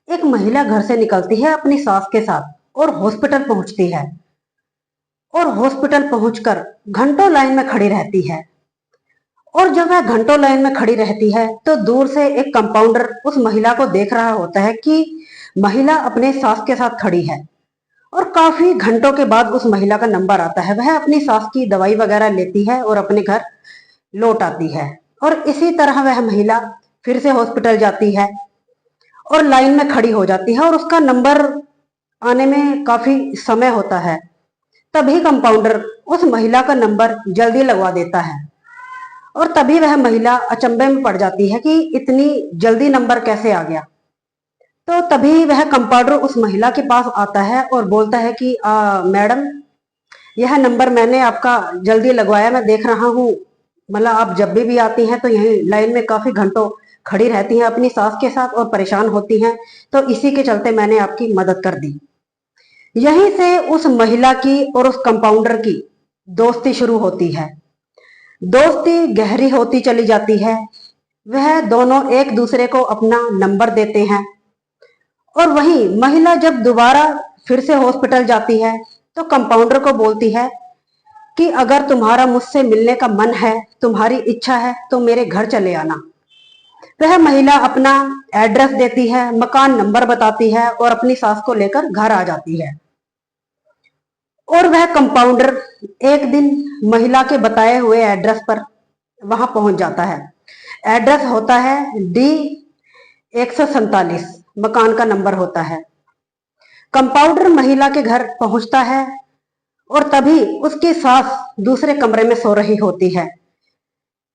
एक महिला घर से निकलती है अपनी सास के साथ और हॉस्पिटल पहुंचती है। और हॉस्पिटल पहुंचकर घंटों लाइन में खड़ी रहती है। और जब वह घंटों लाइन में खड़ी रहती है तो दूर से एक कंपाउंडर उस महिला को देख रहा होता है कि महिला अपने सास के साथ खड़ी है। और काफी घंटों के बाद उस महिला का नंबर आता है। वह अपनी सास की दवाई वगैरह लेती है और अपने घर लौट आती है। और इसी तरह वह महिला फिर से हॉस्पिटल जाती है और लाइन में खड़ी हो जाती है और उसका नंबर आने में काफी समय होता है। तभी कंपाउंडर उस महिला का नंबर जल्दी लगवा देता है। और तभी वह महिला अचंभे में पड़ जाती है कि इतनी जल्दी नंबर कैसे आ गया। तो तभी वह कंपाउंडर उस महिला के पास आता है और बोलता है कि मैडम, यह नंबर मैंने आपका जल्दी लगवाया। मैं देख रहा हूँ, मतलब आप जब भी आती हैं तो यही लाइन में काफी घंटों खड़ी रहती हैं अपनी सास के साथ और परेशान होती हैं, तो इसी के चलते मैंने आपकी मदद कर दी। यहीं से उस महिला की और उस कंपाउंडर की दोस्ती शुरू होती है। दोस्ती गहरी होती चली जाती है। वह दोनों एक दूसरे को अपना नंबर देते हैं। और वहीं महिला जब दोबारा फिर से हॉस्पिटल जाती है तो कंपाउंडर को बोलती है कि अगर तुम्हारा मुझसे मिलने का मन है, तुम्हारी इच्छा है, तो मेरे घर चले आना। वह महिला अपना एड्रेस देती है, मकान नंबर बताती है और अपनी सास को लेकर घर आ जाती है। और वह कंपाउंडर एक दिन महिला के बताए हुए एड्रेस पर वहां पहुंच जाता है। एड्रेस होता है D 147, मकान का नंबर होता है। कंपाउंडर महिला के घर पहुंचता है और तभी उसकी सास दूसरे कमरे में सो रही होती है।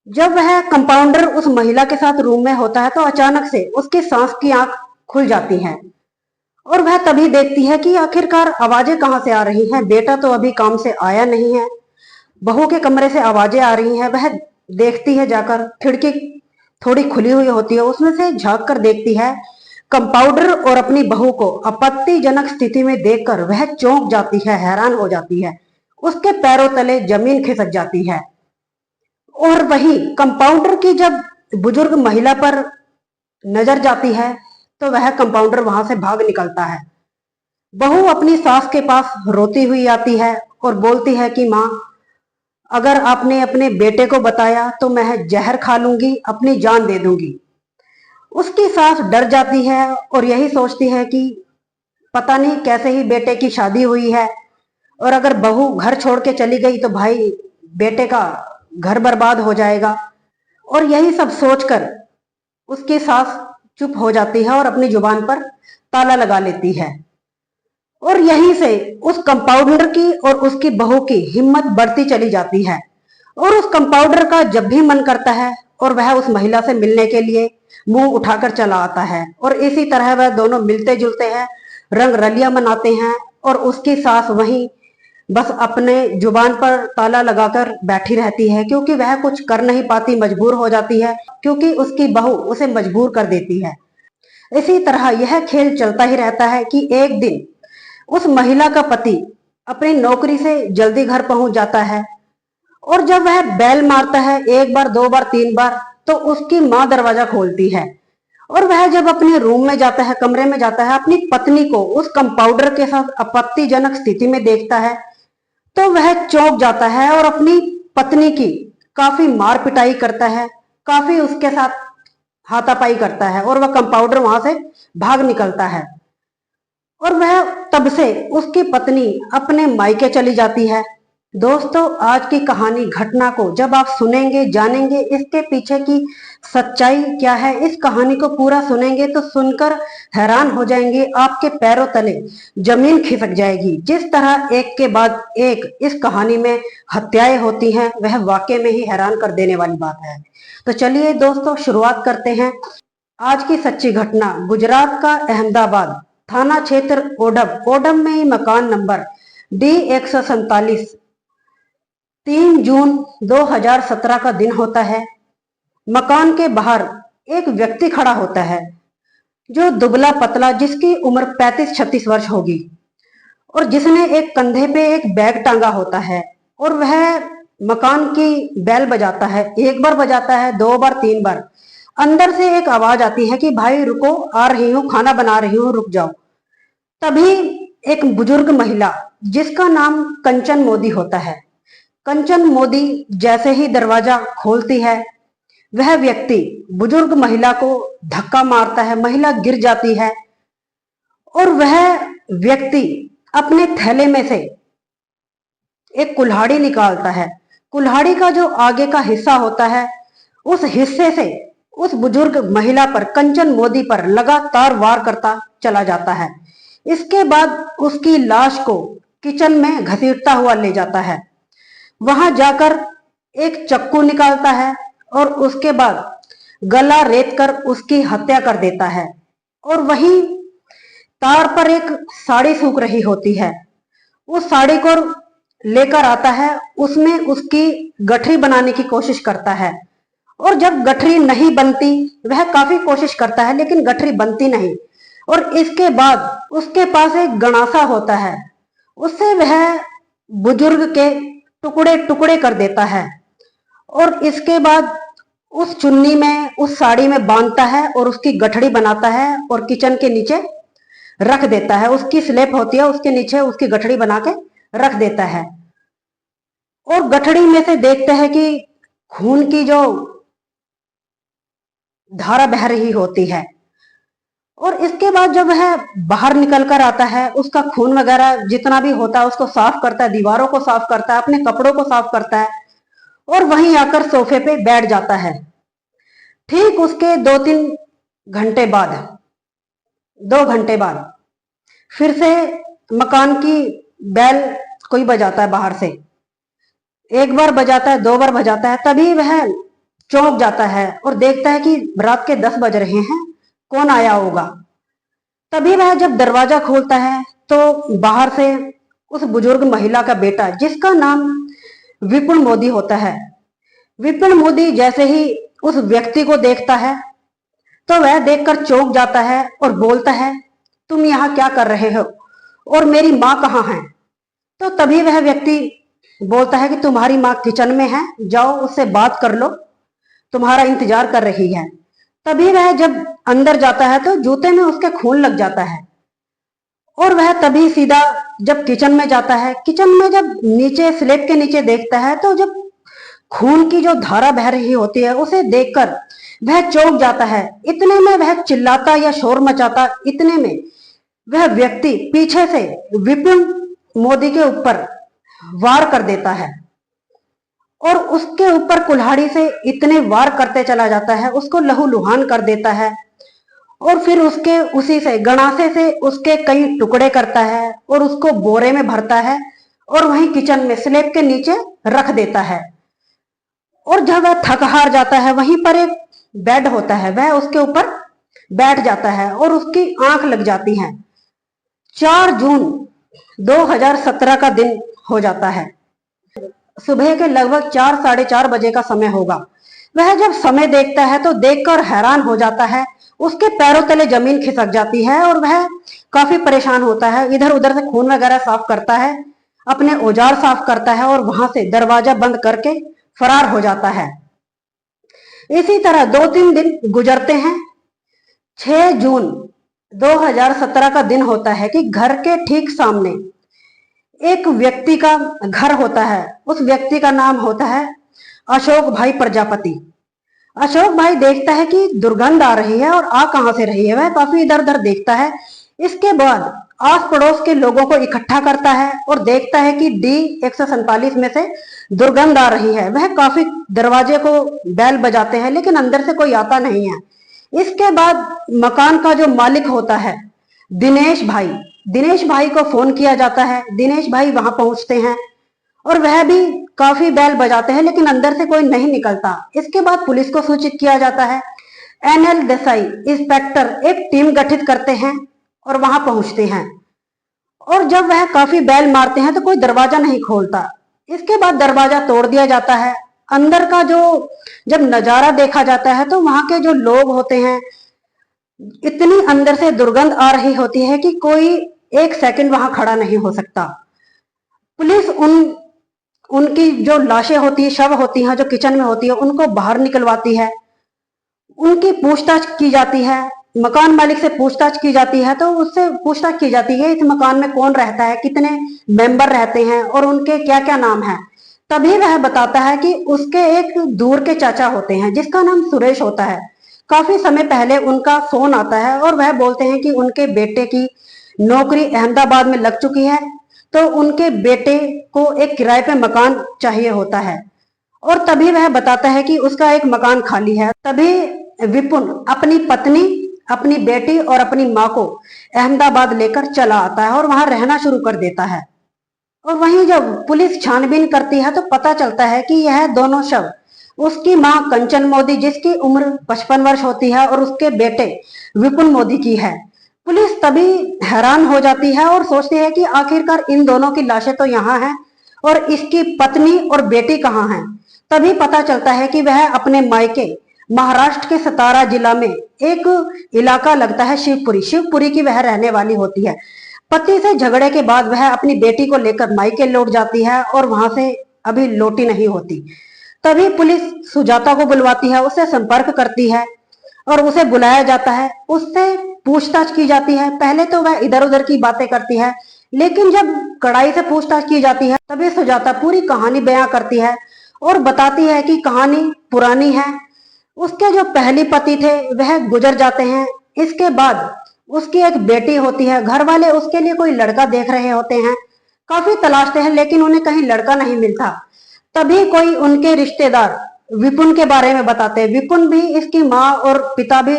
जब वह कंपाउंडर उस महिला के साथ रूम में होता है तो अचानक से उसकी सास की आंख खुल जाती है। और वह तभी देखती है कि आखिरकार आवाजें कहां से आ रही हैं। बेटा तो अभी काम से आया नहीं है। बहू के कमरे से आवाजें आ रही हैं। वह देखती है, जाकर खिड़की थोड़ी खुली हुई होती है, उसमें से झांक कर देखती है। कंपाउंडर और अपनी बहू को आपत्तिजनक स्थिति में देखकर वह चौंक जाती है, हैरान हो जाती है। उसके पैरों तले जमीन खिसक जाती है। और वही कंपाउंडर की जब बुजुर्ग महिला पर नजर जाती है तो वह कंपाउंडर वहां से भाग निकलता है। बहू अपनी सास के पास रोती हुई आती है और बोलती है कि माँ, अगर आपने अपने बेटे को बताया तो मैं जहर खा लूंगी, अपनी जान दे दूंगी। उसकी सास डर जाती है और यही सोचती है कि पता नहीं कैसे ही बेटे की शादी हुई है, और अगर बहू घर छोड़ के चली गई तो भाई बेटे का घर बर्बाद हो जाएगा। और यही सब सोचकर उसकी सास चुप हो जाती है और अपनी जुबान पर ताला लगा लेती है। और यहीं से उस कंपाउंडर की और उसकी बहू की हिम्मत बढ़ती चली जाती है। और उस कंपाउंडर का जब भी मन करता है और वह उस महिला से मिलने के लिए मुंह उठाकर चला आता है। और इसी तरह वह दोनों मिलते जुलते हैं, रंग रलियां मनाते हैं। और उसकी सास वहीं बस अपने जुबान पर ताला लगाकर बैठी रहती है, क्योंकि वह कुछ कर नहीं पाती, मजबूर हो जाती है, क्योंकि उसकी बहू उसे मजबूर कर देती है। इसी तरह यह खेल चलता ही रहता है कि एक दिन उस महिला का पति अपनी नौकरी से जल्दी घर पहुंच जाता है। और जब वह बेल मारता है, एक बार, दो बार, तीन बार, तो उसकी माँ दरवाजा खोलती है। और वह जब अपने रूम में जाता है, कमरे में जाता है, अपनी पत्नी को उस कंपाउंडर के साथ आपत्तिजनक स्थिति में देखता है तो वह चौंक जाता है और अपनी पत्नी की काफी मार पिटाई करता है, काफी उसके साथ हाथापाई करता है। और वह कंपाउंडर वहां से भाग निकलता है। और वह तब से उसकी पत्नी अपने मायके चली जाती है। दोस्तों, आज की कहानी घटना को जब आप सुनेंगे, जानेंगे इसके पीछे की सच्चाई क्या है, इस कहानी को पूरा सुनेंगे तो सुनकर हैरान हो जाएंगे। आपके पैरों तले जमीन खिसक जाएगी। जिस तरह एक के बाद एक इस कहानी में हत्याएं होती हैं, वह वाकई में ही हैरान कर देने वाली बात है। तो चलिए दोस्तों, शुरुआत करते हैं। आज की सच्ची घटना गुजरात का अहमदाबाद थाना क्षेत्र ओडम में ही मकान नंबर D 147, 3 जून 2017 का दिन होता है। मकान के बाहर एक व्यक्ति खड़ा होता है जो दुबला पतला, जिसकी उम्र 35-36 वर्ष होगी, और जिसने एक कंधे पे एक बैग टांगा होता है। और वह मकान की बेल बजाता है, एक बार बजाता है, दो बार, तीन बार। अंदर से एक आवाज आती है कि भाई रुको, आ रही हूँ, खाना बना रही हूँ, रुक जाओ। तभी एक बुजुर्ग महिला जिसका नाम कंचन मोदी होता है, कंचन मोदी जैसे ही दरवाजा खोलती है, वह व्यक्ति बुजुर्ग महिला को धक्का मारता है, महिला गिर जाती है और वह व्यक्ति अपने थैले में से एक कुल्हाड़ी निकालता है। कुल्हाड़ी का जो आगे का हिस्सा होता है, उस हिस्से से उस बुजुर्ग महिला पर, कंचन मोदी पर लगातार वार करता चला जाता है। इसके बाद उसकी लाश को किचन में घसीटता हुआ ले जाता है। वहां जाकर एक चक्कू निकालता है और उसके बाद गला रेत कर उसकी हत्या कर देता है। और वहीं तार पर एक साड़ी सूख रही होती है, उस साड़ी को लेकर आता है, उसमें उसकी गठरी बनाने की कोशिश करता है। और जब गठरी नहीं बनती, वह काफी कोशिश करता है लेकिन गठरी बनती नहीं। और इसके बाद उसके पास एक गणासा होता है, उससे वह बुजुर्ग के टुकड़े टुकड़े कर देता है और इसके बाद उस चुन्नी में, उस साड़ी में बांधता है और उसकी गठड़ी बनाता है और किचन के नीचे रख देता है। उसकी स्लेब होती है, उसके नीचे उसकी गठड़ी बना के रख देता है। और गठड़ी में से देखते हैं कि खून की जो धारा बह रही होती है। और इसके बाद जब वह बाहर निकल कर आता है, उसका खून वगैरह जितना भी होता है उसको साफ करता है, दीवारों को साफ करता है, अपने कपड़ों को साफ करता है और वहीं आकर सोफे पे बैठ जाता है। ठीक उसके 2-3 घंटे बाद, 2 घंटे बाद फिर से मकान की बेल कोई बजाता है बाहर से। एक बार बजाता है, 2 बार बजाता है, तभी वह चौंक जाता है और देखता है कि रात के 10 बज रहे हैं, कौन आया होगा। तभी वह जब दरवाजा खोलता है तो बाहर से उस बुजुर्ग महिला का बेटा, जिसका नाम विपुल मोदी होता है, विपुल मोदी जैसे ही उस व्यक्ति को देखता है तो वह देखकर चौंक जाता है और बोलता है, तुम यहाँ क्या कर रहे हो और मेरी माँ कहाँ है। तो तभी वह व्यक्ति बोलता है कि तुम्हारी माँ किचन में है, जाओ उससे बात कर लो, तुम्हारा इंतजार कर रही है। तभी वह जब अंदर जाता है तो जूते में उसके खून लग जाता है और वह तभी सीधा जब किचन में जाता है, किचन में जब नीचे स्लेब के नीचे देखता है तो जब खून की जो धारा बह रही होती है उसे देखकर वह चौंक जाता है। इतने में वह चिल्लाता या शोर मचाता, इतने में वह व्यक्ति पीछे से विपिन मोदी के ऊपर वार कर देता है और उसके ऊपर कुल्हाड़ी से इतने वार करते चला जाता है, उसको लहूलुहान कर देता है और फिर उसके उसी से गणासे से उसके कई टुकड़े करता है और उसको बोरे में भरता है और वहीं किचन में स्लेब के नीचे रख देता है। और जब वह थक हार जाता है, वहीं पर एक बेड होता है, वह उसके ऊपर बैठ जाता है और उसकी आंख लग जाती है। 4 जून 2017 का दिन हो जाता है। सुबह के लगभग 4-4:30 बजे का समय होगा। वह जब समय देखता है तो देखकर हैरान हो जाता है, उसके पैरों तले जमीन खिसक जाती है और वह काफी परेशान होता है। इधर उधर से खून वगैरह साफ करता है, अपने औजार साफ करता है और वहां से दरवाजा बंद करके फरार हो जाता है। इसी तरह 2-3 दिन गुजरते हैं। 6 जून 2017 का दिन होता है कि घर के ठीक सामने एक व्यक्ति का घर होता है। उस व्यक्ति का नाम होता है अशोक भाई प्रजापति। अशोक भाई देखता है कि दुर्गंध आ रही है और आ कहां से रही है, वह काफी इधर उधर देखता है। इसके बाद आस पड़ोस के लोगों को इकट्ठा करता है और देखता है कि D-147 में से दुर्गंध आ रही है। वह काफी दरवाजे को बैल बजाते हैं लेकिन अंदर से कोई आता नहीं है। इसके बाद मकान का जो मालिक होता है दिनेश भाई को फोन किया जाता है। दिनेश भाई वहां पहुंचते हैं और वह भी काफी बैल बजाते हैं लेकिन अंदर से कोई नहीं निकलता। इसके बाद पुलिस को सूचित किया जाता है। NL देसाई इंस्पेक्टर एक टीम गठित करते हैं और वहां पहुंचते हैं और जब वह काफी बैल मारते हैं तो कोई दरवाजा नहीं खोलता। इसके बाद दरवाजा तोड़ दिया जाता है। अंदर का जो जब नजारा देखा जाता है तो वहां के जो लोग होते हैं, इतनी अंदर से दुर्गंध आ रही होती है कि कोई 1 सेकंड वहां खड़ा नहीं हो सकता। पुलिस उनकी जो लाशें होती है, शव होती हैं जो किचन में होती है, उनको बाहर निकलवाती है। उनकी पूछताछ की जाती है, मकान मालिक से पूछताछ की जाती है। तो उससे पूछताछ की जाती है इस मकान में कौन रहता है, कितने मेंबर रहते हैं और उनके क्या क्या नाम है। तभी वह बताता है कि उसके एक दूर के चाचा होते हैं जिसका नाम सुरेश होता है। काफी समय पहले उनका फोन आता है और वह बोलते हैं कि उनके बेटे की नौकरी अहमदाबाद में लग चुकी है, तो उनके बेटे को एक किराए पे मकान चाहिए होता है। और तभी वह बताता है कि उसका एक मकान खाली है। तभी विपुल अपनी पत्नी, अपनी बेटी और अपनी माँ को अहमदाबाद लेकर चला आता है और वहां रहना शुरू कर देता है। और वहीं जब पुलिस छानबीन करती है तो पता चलता है कि यह दोनों शव उसकी मां कंचन मोदी, जिसकी उम्र 55 वर्ष होती है, और उसके बेटे विपुल मोदी की है। पुलिस तभी हैरान हो जाती है और सोचती है कि आखिरकार इन दोनों की लाशें तो यहाँ हैं और इसकी पत्नी और बेटी कहाँ हैं। तभी पता चलता है कि वह अपने मायके महाराष्ट्र के सतारा जिला में एक इलाका लगता है शिवपुरी, शिवपुरी की वह रहने वाली होती है। पति से झगड़े के बाद वह अपनी बेटी को लेकर मायके लौट जाती है और वहां से अभी लौटी नहीं होती। तभी पुलिस सुजाता को बुलवाती है, उससे संपर्क करती है और उसे बुलाया जाता है। उससे पूछताछ की जाती है। पहले तो वह इधर उधर की बातें करती है, लेकिन जब कड़ाई से पूछताछ की जाती है तभी सुजाता पूरी कहानी बयां करती है और बताती है कि कहानी पुरानी है। उसके जो पहली पति थे वह गुजर जाते हैं। इसके बाद उसकी एक बेटी होती है। घर वाले उसके लिए कोई लड़का देख रहे होते हैं, काफी तलाशते हैं लेकिन उन्हें कहीं लड़का नहीं मिलता। तभी कोई उनके रिश्तेदार विपुन के बारे में बताते हैं। विपुन भी, इसकी माँ और पिता भी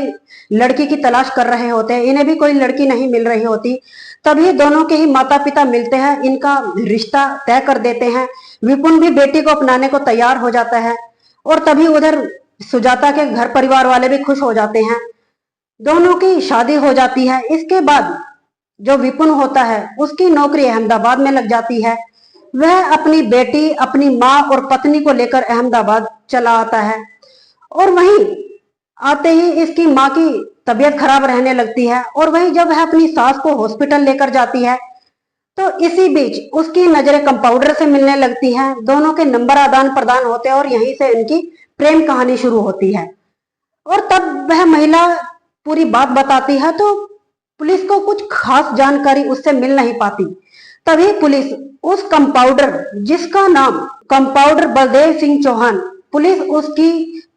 लड़की की तलाश कर रहे होते हैं, इन्हें भी कोई लड़की नहीं मिल रही होती। तभी दोनों के ही माता पिता मिलते हैं, इनका रिश्ता तय कर देते हैं। विपुन भी बेटी को अपनाने को तैयार हो जाता है और तभी उधर सुजाता के घर परिवार वाले भी खुश हो जाते हैं। दोनों की शादी हो जाती है। इसके बाद जो विपुन होता है उसकी नौकरी अहमदाबाद में लग जाती है। वह अपनी बेटी, अपनी माँ और पत्नी को लेकर अहमदाबाद चला आता है और वहीं आते ही इसकी माँ की तबीयत खराब रहने लगती है। और वहीं जब वह अपनी सास को हॉस्पिटल लेकर जाती है तो इसी बीच उसकी नजरें कंपाउंडर से मिलने लगती हैं। दोनों के नंबर आदान प्रदान होते हैं और यहीं से इनकी प्रेम कहानी शुरू होती है। और तब वह महिला पूरी बात बताती है तो पुलिस को कुछ खास जानकारी उससे मिल नहीं पाती। तभी पुलिस उस कंपाउंडर, जिसका नाम कंपाउंडर बलदेव सिंह चौहान, पुलिस उसकी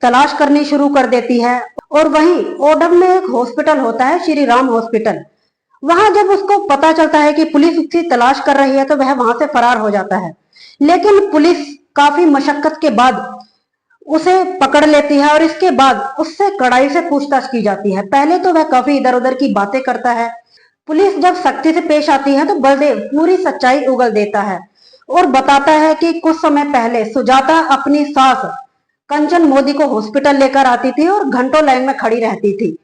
तलाश करनी शुरू कर देती है। और वहीं ओडम में एक हॉस्पिटल होता है, श्री राम हॉस्पिटल। वहां जब उसको पता चलता है कि पुलिस उसकी तलाश कर रही है तो वह वहां से फरार हो जाता है। लेकिन पुलिस काफी मशक्कत के बाद उसे पकड़ लेती है और इसके बाद उससे कड़ाई से पूछताछ की जाती है। पहले तो वह काफी इधर उधर की बातें करता है। पुलिस जब सख्ती से पेश आती है तो बलदेव पूरी सच्चाई उगल देता है और बताता है कि कुछ समय पहले सुजाता अपनी सास कंचन मोदी को हॉस्पिटल लेकर आती थी और घंटों लाइन में खड़ी रहती थी।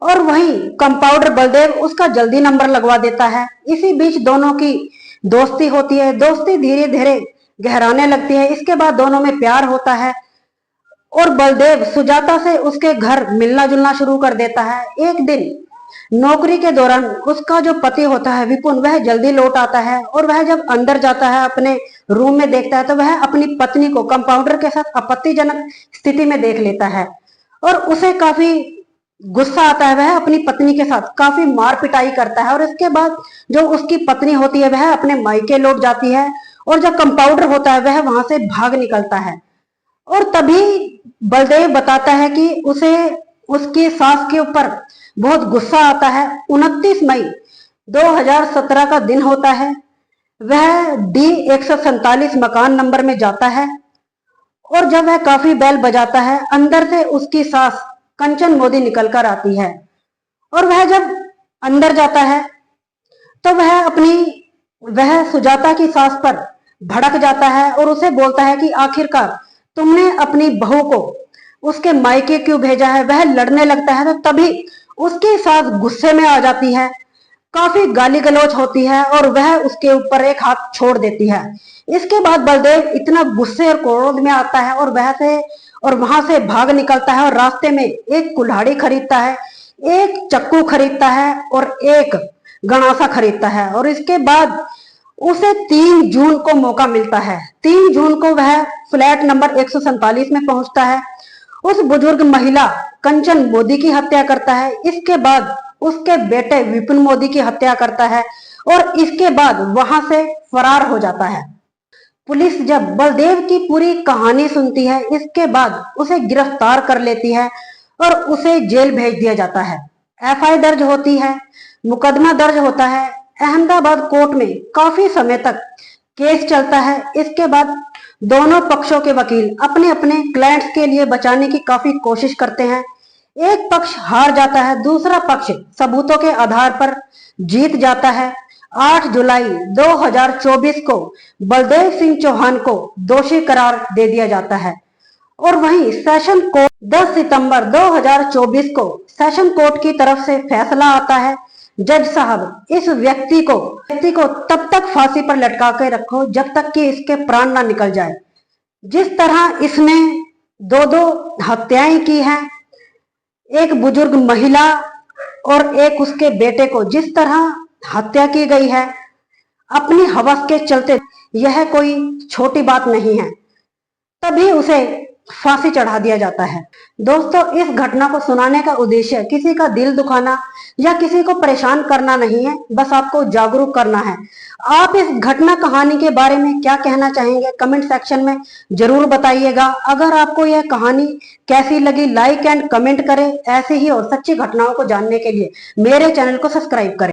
और वहीं कंपाउंडर बलदेव उसका जल्दी नंबर लगवा देता है। इसी बीच दोनों की दोस्ती होती है। दोस्ती धीरे धीरे गहराने लगती है। इसके बाद दोनों में प्यार होता है और बलदेव सुजाता से उसके घर मिलना जुलना शुरू कर देता है। एक दिन नौकरी के दौरान उसका जो पति होता है विपुन, वह जल्दी लौट आता है और वह जब अंदर जाता है अपने रूम में देखता है तो वह अपनी पत्नी को कंपाउंडर के साथ आपत्तिजनक स्थिति में देख लेता है और उसे काफी गुस्सा आता है। वह अपनी पत्नी के साथ काफी मार पिटाई करता है और इसके बाद जो उसकी पत्नी होती है वह अपने मायके लौट जाती है और जो कंपाउंडर होता है वह वहां से भाग निकलता है। और तभी बलदेव बताता है कि उसे उसकी सास के ऊपर बहुत गुस्सा आता है। 29 मई 2017 का दिन होता है। वह D147 मकान नंबर में जाता है और जब वह काफी बेल बजाता है अंदर से उसकी सास कंचन मोदी निकल कर आती है। और वह जब अंदर जाता है तो वह सुजाता की सास पर भड़क जाता है और उसे बोलता है कि आखिरकार तुमने अपनी बहू को उसके मायके क्यों भेजा है। वह लड़ने लगता है तो तभी उसकी सास गुस्से में आ जाती है, काफी गाली गलौज होती है और वह उसके ऊपर एक हाथ छोड़ देती है। इसके बाद बलदेव इतना गुस्से और क्रोध में आता है और वहां से भाग निकलता है और रास्ते में एक कुल्हाड़ी खरीदता है, एक चक्कू खरीदता है और एक गणासा खरीदता है। और इसके बाद उसे 3 जून को मौका मिलता है। 3 जून को वह फ्लैट नंबर 147 में पहुंचता है उस बुजुर्ग महिला कंचन मोदी की हत्या करता है। इसके बाद उसके बेटे विपिन मोदी की हत्या करता है और इसके बाद वहां से फरार हो जाता है। पुलिस जब बलदेव की पूरी कहानी सुनती है, इसके बाद उसे गिरफ्तार कर लेती है और उसे जेल भेज दिया जाता है। एफआईआर दर्ज होती है, मुकदमा दर्ज होता है। अहमदाबाद कोर्ट में काफी समय तक केस चलता है। इसके बाद दोनों पक्षों के वकील अपने अपने क्लाइंट्स के लिए बचाने की काफी कोशिश करते हैं। एक पक्ष हार जाता है, दूसरा पक्ष सबूतों के आधार पर जीत जाता है। 8 जुलाई 2024 को बलदेव सिंह चौहान को दोषी करार दे दिया जाता है और वहीं सेशन कोर्ट 10 सितंबर 2024 को सेशन कोर्ट की तरफ से फैसला आता है, जज साहब इस व्यक्ति को तब तक फांसी पर लटका के रखो जब तक कि इसके प्राण ना निकल जाए। जिस तरह इसने दो हत्याएं की हैं, एक बुजुर्ग महिला और एक उसके बेटे को जिस तरह हत्या की गई है अपनी हवस के चलते, यह कोई छोटी बात नहीं है, तभी उसे फांसी चढ़ा दिया जाता है। दोस्तों, इस घटना को सुनाने का उद्देश्य किसी का दिल दुखाना या किसी को परेशान करना नहीं है, बस आपको जागरूक करना है। आप इस घटना कहानी के बारे में क्या कहना चाहेंगे कमेंट सेक्शन में जरूर बताइएगा। अगर आपको यह कहानी कैसी लगी लाइक एंड कमेंट करें। ऐसे ही और सच्ची घटनाओं को जानने के लिए मेरे चैनल को सब्सक्राइब करें।